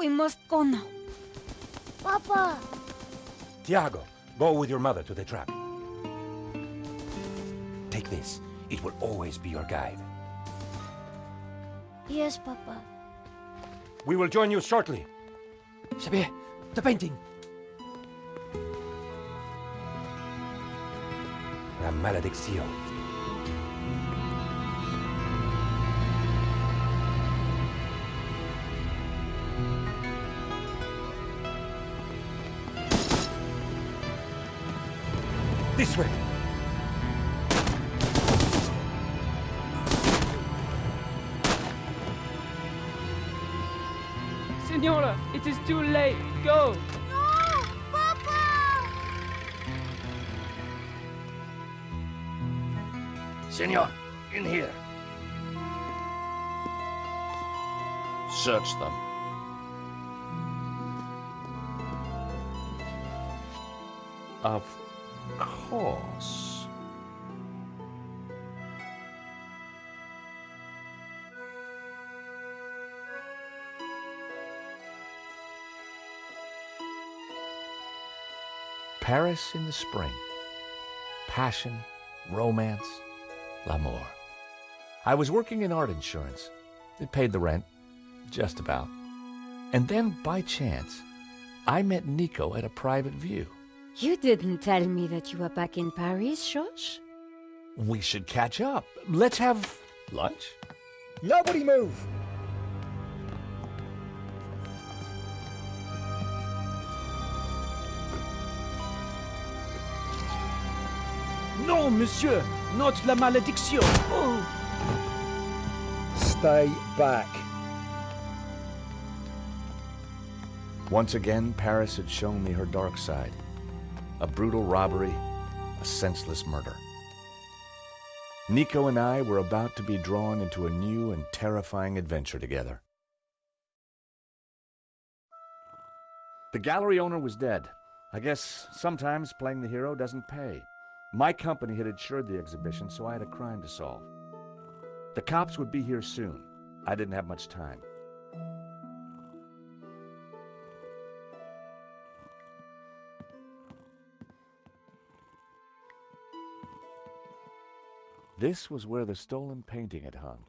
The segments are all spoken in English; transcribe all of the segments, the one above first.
We must go now. Papa! Tiago, go with your mother to the trap. Take this. It will always be your guide. Yes, Papa. We will join you shortly. Xavier, the painting. La maledicción. This way. Senora, it is too late. Go! No! Papa! Senor, in here. Search them. Of course. Paris in the spring. Passion, romance, l'amour. I was working in art insurance. It paid the rent, just about. And then, by chance, I met Nico at a private view. You didn't tell me that you were back in Paris, George? We should catch up. Let's have lunch. Nobody move! Non, monsieur! Not la malédiction! Oh. Stay back. Once again, Paris had shown me her dark side. A brutal robbery, a senseless murder. Nico and I were about to be drawn into a new and terrifying adventure together. The gallery owner was dead. I guess sometimes playing the hero doesn't pay. My company had insured the exhibition, so I had a crime to solve. The cops would be here soon. I didn't have much time. This was where the stolen painting had hung.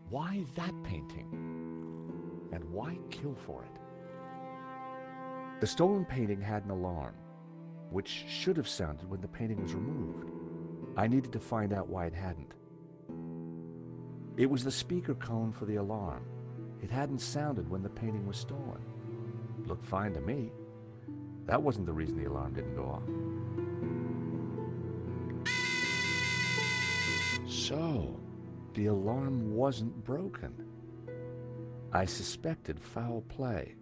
Why that painting? And why kill for it? The stolen painting had an alarm, which should have sounded when the painting was removed. I needed to find out why it hadn't. It was the speaker cone for the alarm. It hadn't sounded when the painting was stolen. Looked fine to me. That wasn't the reason the alarm didn't go off. So, the alarm wasn't broken. I suspected foul play.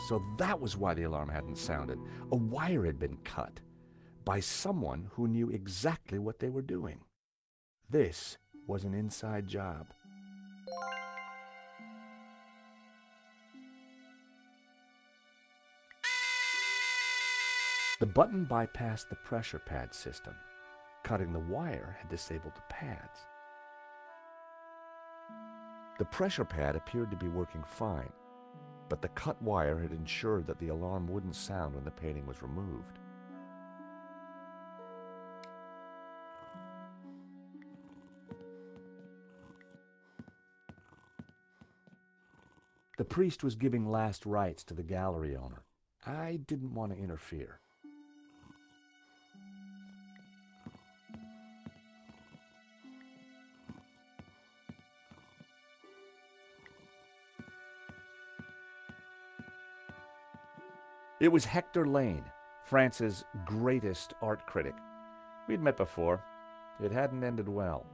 So that was why the alarm hadn't sounded. A wire had been cut by someone who knew exactly what they were doing. This was an inside job. The button bypassed the pressure pad system. Cutting the wire had disabled the pads. The pressure pad appeared to be working fine, but the cut wire had ensured that the alarm wouldn't sound when the painting was removed. The priest was giving last rites to the gallery owner. I didn't want to interfere. It was Hector Lane, France's greatest art critic. We'd met before. It hadn't ended well.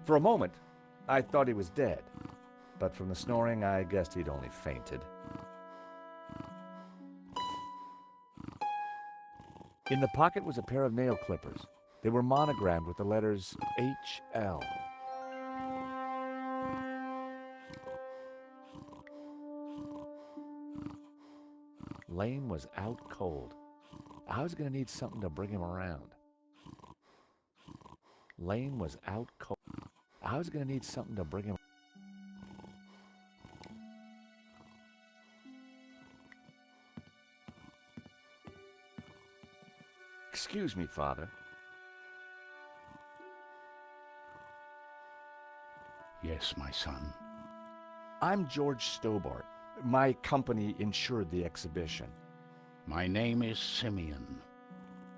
For a moment, I thought he was dead, but from the snoring, I guessed he'd only fainted. In the pocket was a pair of nail clippers. They were monogrammed with the letters H.L. Lane was out cold. I was going to need something to bring him around. Lane was out cold. I was going to need something to bring him. Excuse me, Father. Yes, my son. I'm George Stobbart. My company insured the exhibition. My name is Simeon.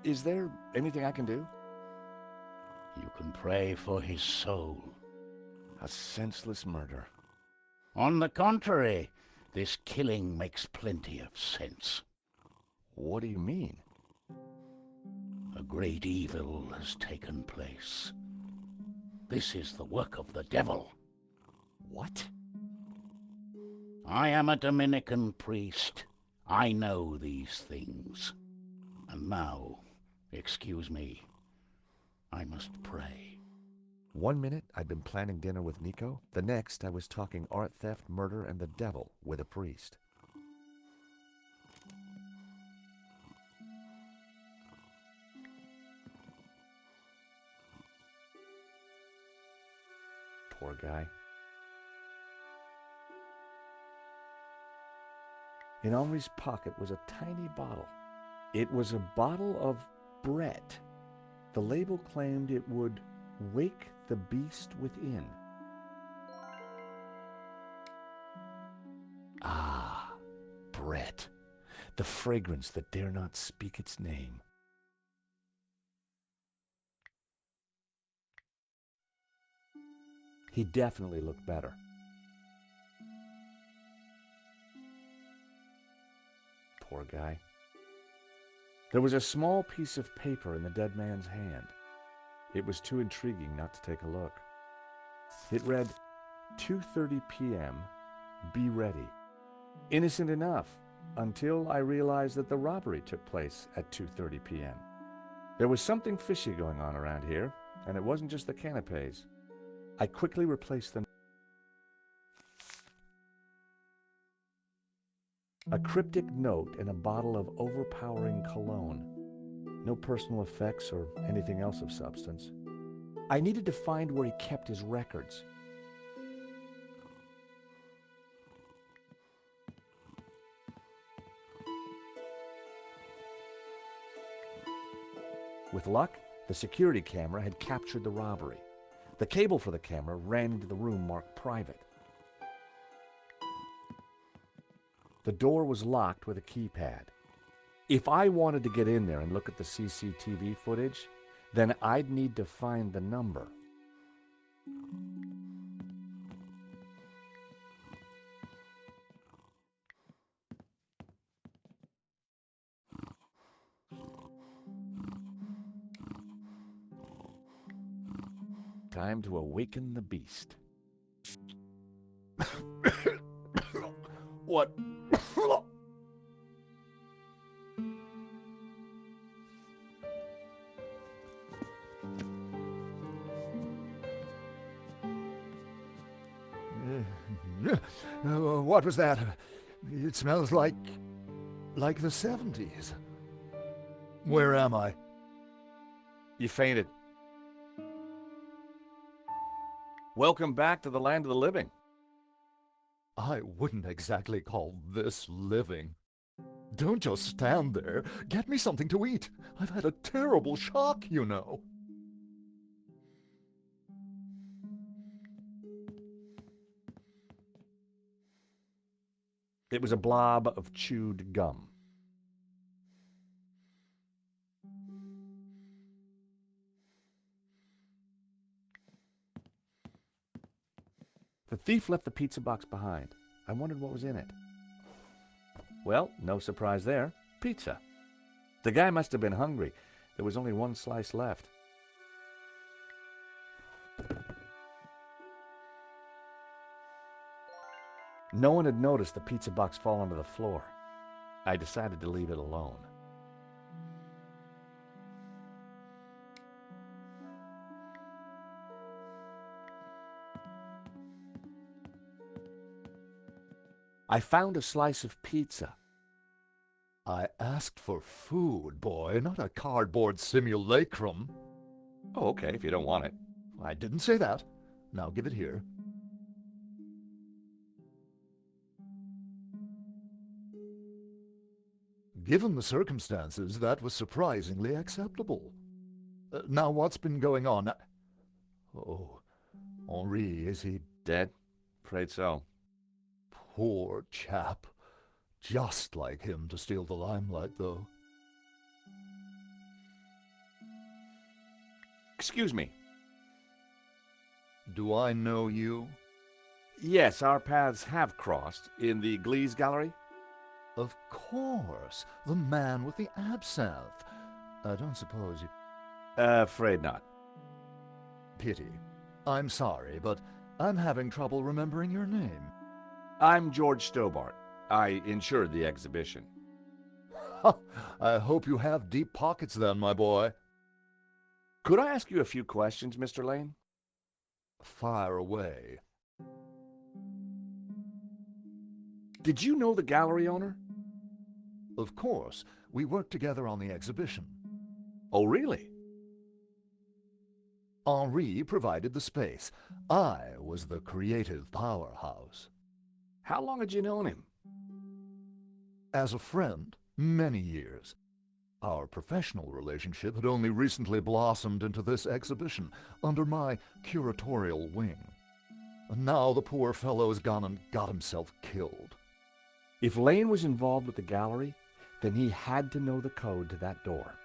Is there anything I can do? You can pray for his soul. A senseless murder. On the contrary, this killing makes plenty of sense. What do you mean? A great evil has taken place. This is the work of the devil. What? I am a Dominican priest. I know these things. And now, excuse me, I must pray. 1 minute I'd been planning dinner with Nico. The next I was talking art theft, murder, and the devil with a priest. Poor guy. In Henri's pocket was a tiny bottle. It was a bottle of Brett. The label claimed it would wake the beast within. Ah, Brett. The fragrance that dare not speak its name. He definitely looked better. Poor guy. There was a small piece of paper in the dead man's hand. It was too intriguing not to take a look. It read, 2:30 p.m., be ready. Innocent enough, until I realized that the robbery took place at 2:30 p.m. There was something fishy going on around here, and it wasn't just the canapes. I quickly replaced them. A cryptic note and a bottle of overpowering cologne. No personal effects or anything else of substance. I needed to find where he kept his records. With luck, the security camera had captured the robbery. The cable for the camera ran into the room marked private. The door was locked with a keypad. If I wanted to get in there and look at the CCTV footage, then I'd need to find the number. Time to awaken the beast. What? What was that? It smells like the 70s. Where am I? You fainted. Welcome back to the land of the living. I wouldn't exactly call this living. Don't just stand there. Get me something to eat. I've had a terrible shock, you know. It was a blob of chewed gum. The thief left the pizza box behind. I wondered what was in it. Well, no surprise there. Pizza. The guy must have been hungry. There was only one slice left. No one had noticed the pizza box fall onto the floor. I decided to leave it alone. I found a slice of pizza. I asked for food, boy, not a cardboard simulacrum. Oh, okay, if you don't want it. I didn't say that. Now give it here. Given the circumstances, that was surprisingly acceptable. Now, what's been going on? Oh, Henri, is he Dead? Afraid so. poor chap? Just like him to steal the limelight, though. Excuse me. Do I know you? Yes, our paths have crossed in the Glees Gallery. Of course, the man with the absinthe. I don't suppose you... Afraid not. Pity. I'm sorry, but I'm having trouble remembering your name. I'm George Stobbart. I insured the exhibition. I hope you have deep pockets then, my boy. Could I ask you a few questions, Mr. Lane? Fire away. Did you know the gallery owner? Of course, we worked together on the exhibition. Oh, really? Henri provided the space. I was the creative powerhouse. How long had you known him? As a friend, many years. Our professional relationship had only recently blossomed into this exhibition, under my curatorial wing. And now the poor fellow's gone and got himself killed. If Lane was involved with the gallery, then he had to know the code to that door.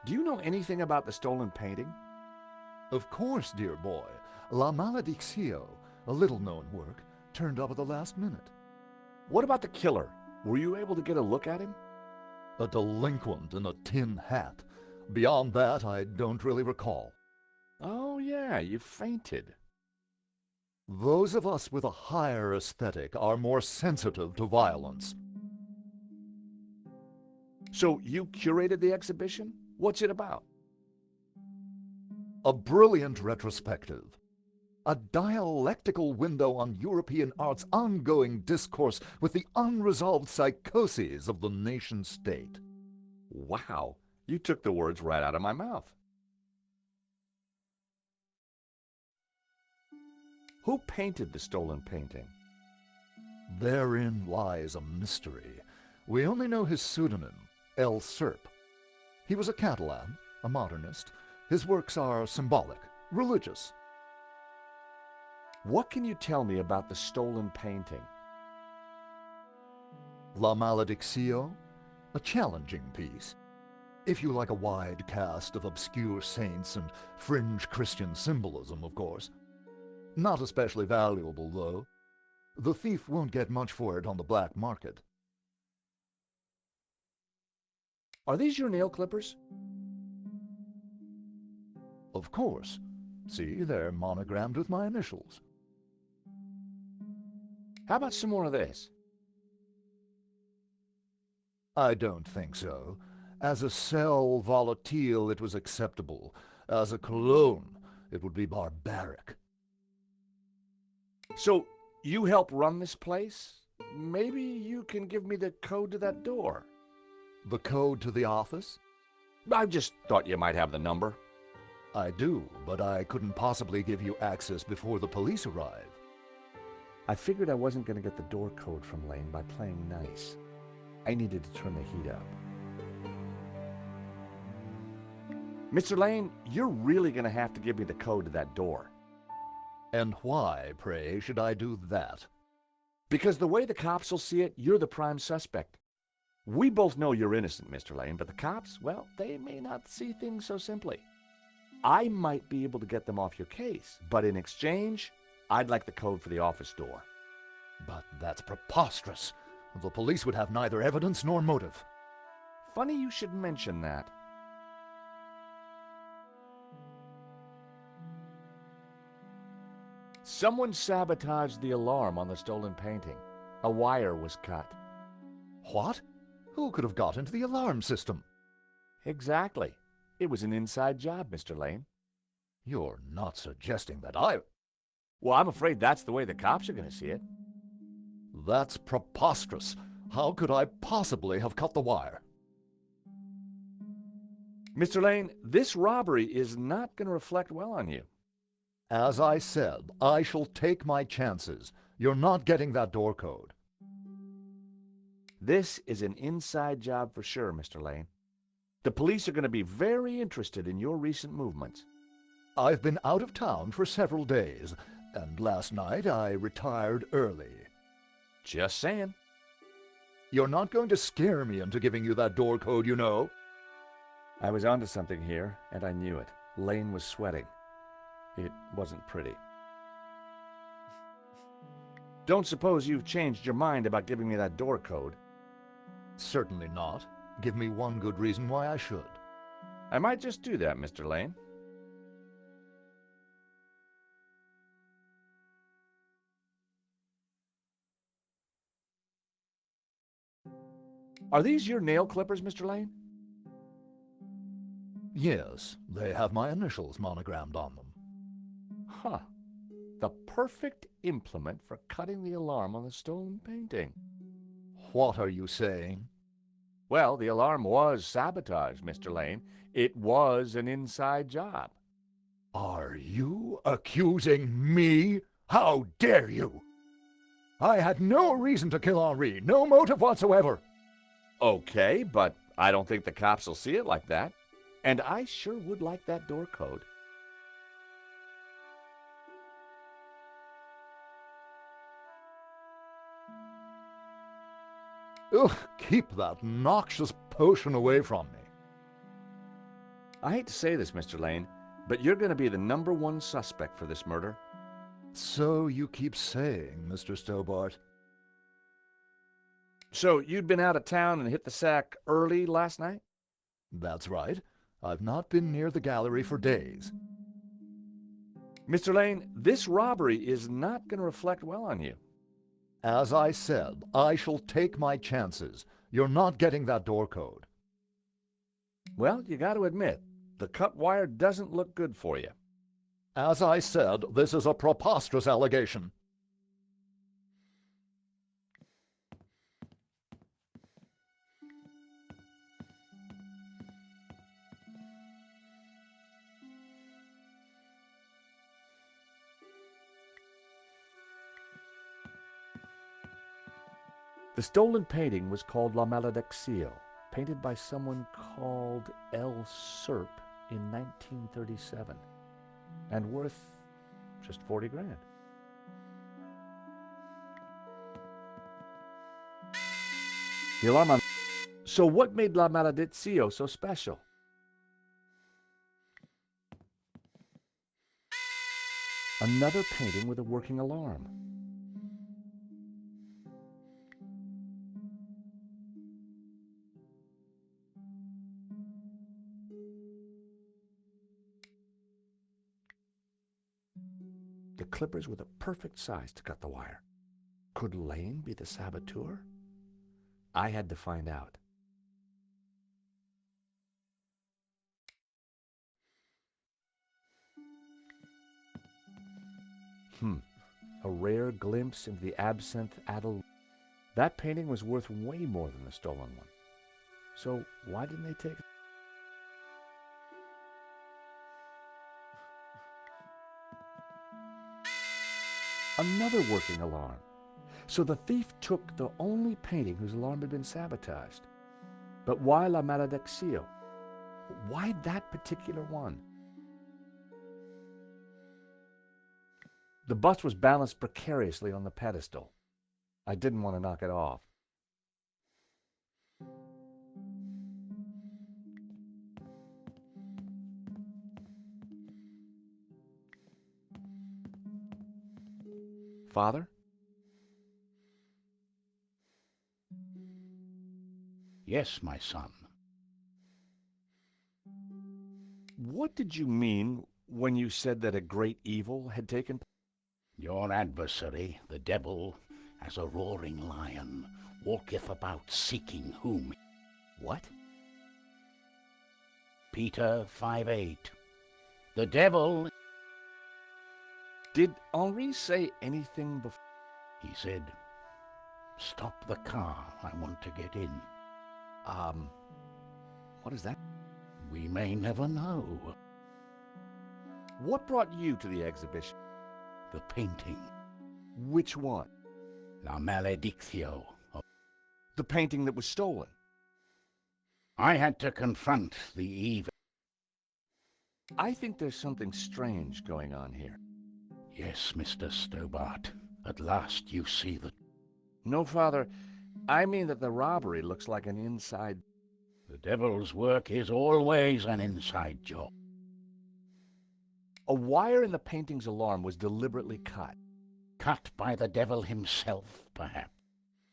Do you know anything about the stolen painting? Of course, dear boy. La Malediccio, a little-known work, turned up at the last minute. What about the killer? Were you able to get a look at him? A delinquent in a tin hat. Beyond that, I don't really recall. Oh, yeah, you fainted. Those of us with a higher aesthetic are more sensitive to violence. So you curated the exhibition? What's it about? A brilliant retrospective. A dialectical window on European art's ongoing discourse with the unresolved psychoses of the nation-state. Wow, you took the words right out of my mouth. Who painted the stolen painting? Therein lies a mystery. We only know his pseudonym, El Serp. He was a Catalan, a modernist. His works are symbolic, religious. What can you tell me about the stolen painting? La Malediccio, a challenging piece. If you like a wide cast of obscure saints and fringe Christian symbolism, of course. Not especially valuable, though. The thief won't get much for it on the black market. Are these your nail clippers? Of course. See, they're monogrammed with my initials. How about some more of this? I don't think so. As a sel volatile, it was acceptable. As a cologne, it would be barbaric. So, you help run this place? Maybe you can give me the code to that door. The code to the office? I just thought you might have the number. I do, but I couldn't possibly give you access before the police arrive. I figured I wasn't going to get the door code from Lane by playing nice. I needed to turn the heat up. Mr. Lane, you're really going to have to give me the code to that door. And why, pray, should I do that? Because the way the cops will see it, you're the prime suspect. We both know you're innocent, Mr. Lane, but the cops, well, they may not see things so simply. I might be able to get them off your case, but in exchange, I'd like the code for the office door. But that's preposterous. The police would have neither evidence nor motive. Funny you should mention that. Someone sabotaged the alarm on the stolen painting. A wire was cut. What? Who could have got into the alarm system? Exactly. It was an inside job, Mr. Lane. You're not suggesting that I... Well, I'm afraid that's the way the cops are going to see it. That's preposterous. How could I possibly have cut the wire? Mr. Lane, this robbery is not going to reflect well on you. As I said, I shall take my chances. You're not getting that door code. This is an inside job for sure, Mr. Lane. The police are going to be very interested in your recent movements. I've been out of town for several days, and last night I retired early. Just saying. You're not going to scare me into giving you that door code, you know. I was onto something here, and I knew it. Lane was sweating. It wasn't pretty. Don't suppose you've changed your mind about giving me that door code? Certainly not. Give me one good reason why I should. I might just do that, Mr. Lane. Are these your nail clippers, Mr. Lane? Yes, they have my initials monogrammed on them. Huh. The perfect implement for cutting the alarm on the stolen painting. What are you saying? Well, the alarm was sabotaged, Mr. Lane. It was an inside job. Are you accusing me? How dare you? I had no reason to kill Henri, no motive whatsoever. Okay, but I don't think the cops will see it like that. And I sure would like that door code. Ugh, keep that noxious potion away from me. I hate to say this, Mr. Lane, but you're going to be the #1 suspect for this murder. So you keep saying, Mr. Stobbart. So you'd been out of town and hit the sack early last night? That's right. I've not been near the gallery for days. Mr. Lane, this robbery is not going to reflect well on you. As I said, I shall take my chances. You're not getting that door code. Well, you got to admit, the cut wire doesn't look good for you. As I said, this is a preposterous allegation. The stolen painting was called La Malediccio, painted by someone called L. Serp in 1937, and worth just 40 grand. The alarm on... So what made La Malediccio so special? Another painting with a working alarm. The clippers were the perfect size to cut the wire. Could Lane be the saboteur? I had to find out. A rare glimpse into the absinthe-addled... That painting was worth way more than the stolen one. So why didn't they take it? Another working alarm. So the thief took the only painting whose alarm had been sabotaged. But why La Malediccio? Why that particular one? The bust was balanced precariously on the pedestal. I didn't want to knock it off. Father? Yes, my son. What did you mean when you said that a great evil had taken place? Your adversary, the devil, as a roaring lion, walketh about seeking whom. What? Peter 5:8. The devil... Did Henri say anything before? He said, "Stop the car, I want to get in." What is that? We may never know. What brought you to the exhibition? The painting, Which one? La Maledictio. The painting that was stolen. I had to confront the evil. I think there's something strange going on here. Yes, Mr. Stobbart. At last you see the... No, Father. I mean that the robbery looks like an inside... The devil's work is always an inside job. A wire in the painting's alarm was deliberately cut. Cut by the devil himself, perhaps.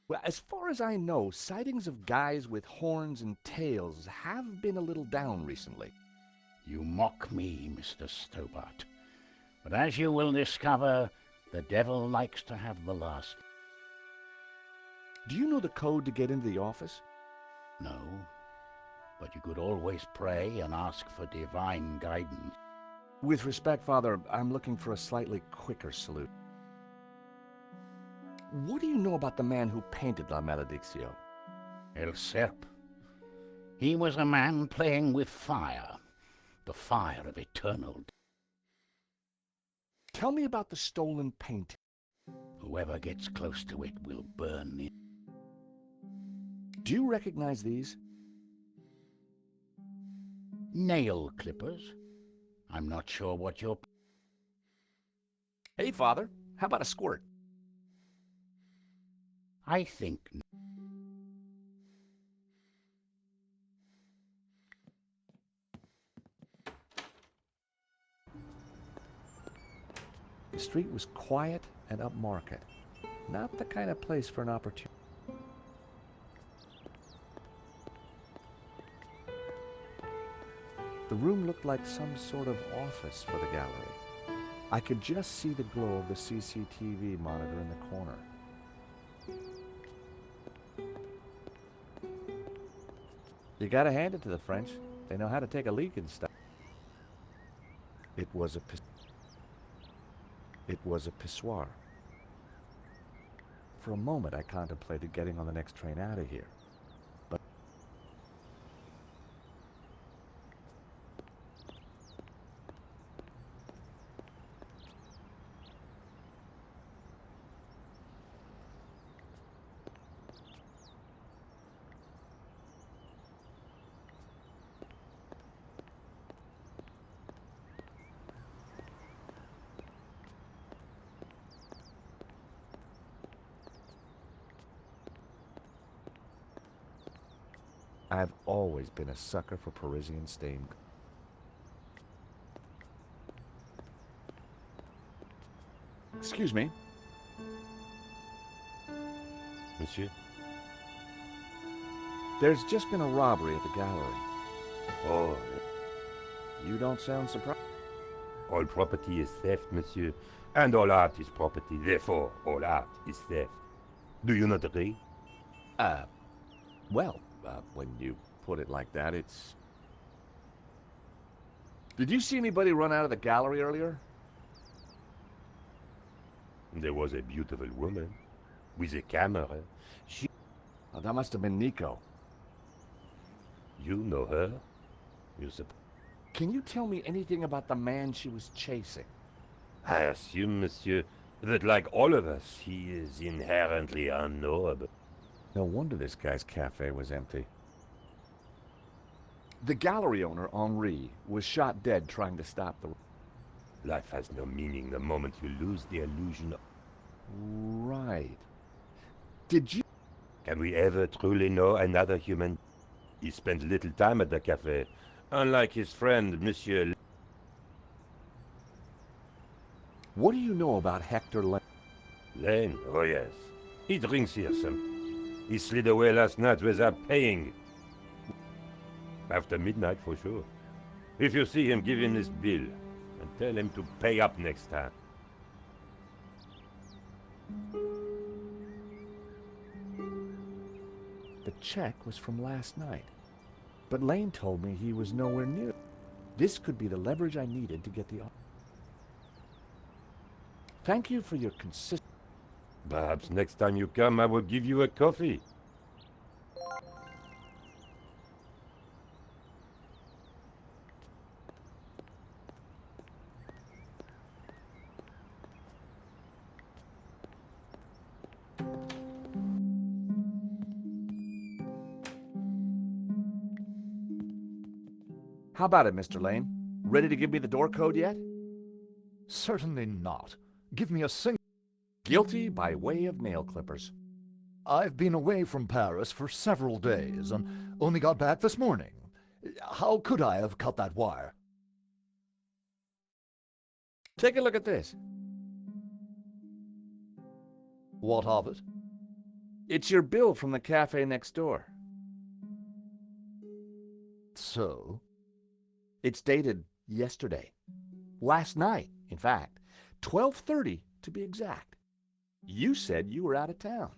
Well, as far as I know, sightings of guys with horns and tails have been a little down recently. You mock me, Mr. Stobbart. But as you will discover, the devil likes to have the last. Do you know the code to get into the office? No, but you could always pray and ask for divine guidance. With respect, Father, I'm looking for a slightly quicker salute. What do you know about the man who painted La Maledictio? El Serp. He was a man playing with fire, the fire of eternal. Tell me about the stolen painting. Whoever gets close to it will burn it. Do you recognize these? Nail clippers. I'm not sure what you're... Hey, Father, how about a squirt? I think... The street was quiet and upmarket. Not the kind of place for an opportunity. The room looked like some sort of office for the gallery. I could just see the glow of the CCTV monitor in the corner. You gotta hand it to the French. They know how to take a leak and stuff. It was a pissoir. For a moment, I contemplated getting on the next train out of here. But I've always been a sucker for Parisian stained. Excuse me. Monsieur? There's just been a robbery at the gallery. Oh, You don't sound surprised. all property is theft, monsieur. And all art is property. Therefore, all art is theft. Do you not agree? Well, when you put it like that, it's... Did you see anybody run out of the gallery earlier? There was a beautiful woman with a camera. She... Oh, that must have been Nico. You know her? You suppose? Can you tell me anything about the man she was chasing? I assume, monsieur, that like all of us, he is inherently unknowable. No wonder this guy's cafe was empty. The gallery owner, Henri, was shot dead trying to stop the... Life has no meaning the moment you lose the illusion of... Right. Did you... Can we ever truly know another human? He spent little time at the cafe, unlike his friend, Monsieur... What do you know about Hector Lane? Lane? Oh, yes. He drinks here some. He slid away last night without paying. After midnight, for sure. If you see him, give him this bill, and tell him to pay up next time. The check was from last night. But Lane told me he was nowhere near. This could be the leverage I needed to get the... Thank you for your consistent... Perhaps next time you come, I will give you a coffee. How about it, Mr. Lane? Ready to give me the door code yet? Certainly not. Give me a single... Guilty by way of nail clippers. I've been away from Paris for several days and only got back this morning. How could I have cut that wire? Take a look at this. What of it? It's your bill from the cafe next door. So? It's dated yesterday. Last night, in fact. 12:30 to be exact. You said you were out of town.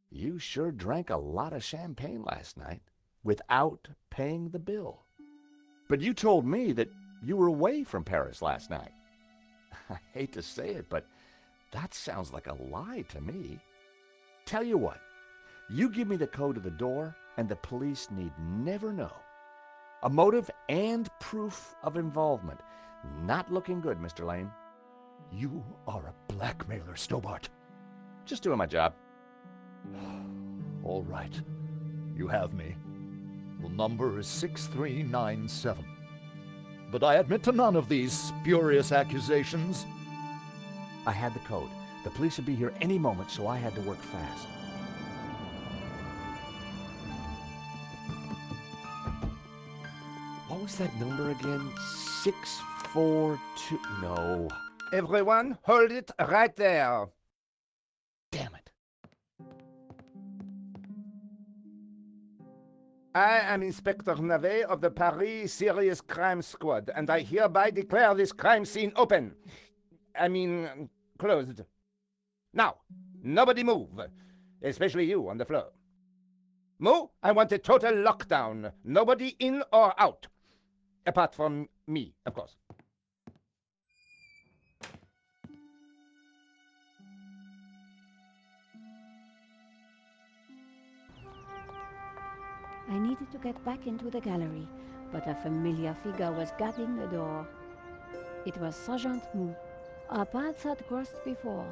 You sure drank a lot of champagne last night without paying the bill. But you told me that you were away from Paris last night. I hate to say it, but that sounds like a lie to me. Tell you what, you give me the code to the door and the police need never know. A motive and proof of involvement. Not looking good, Mr. Lane. You are a blackmailer, Stobbart. Just doing my job. All right. You have me. The number is 6397. But I admit to none of these spurious accusations. I had the code. The police would be here any moment, so I had to work fast. What was that number again? 642... No. Everyone, hold it right there. Damn it. I am Inspector Navet of the Paris Serious Crime Squad, and I hereby declare this crime scene open. Closed. Now, nobody move, especially you on the floor. Mo, I want a total lockdown. Nobody in or out. Apart from me, of course. I needed to get back into the gallery, but a familiar figure was guarding the door. It was Sergeant Mou. Our paths had crossed before,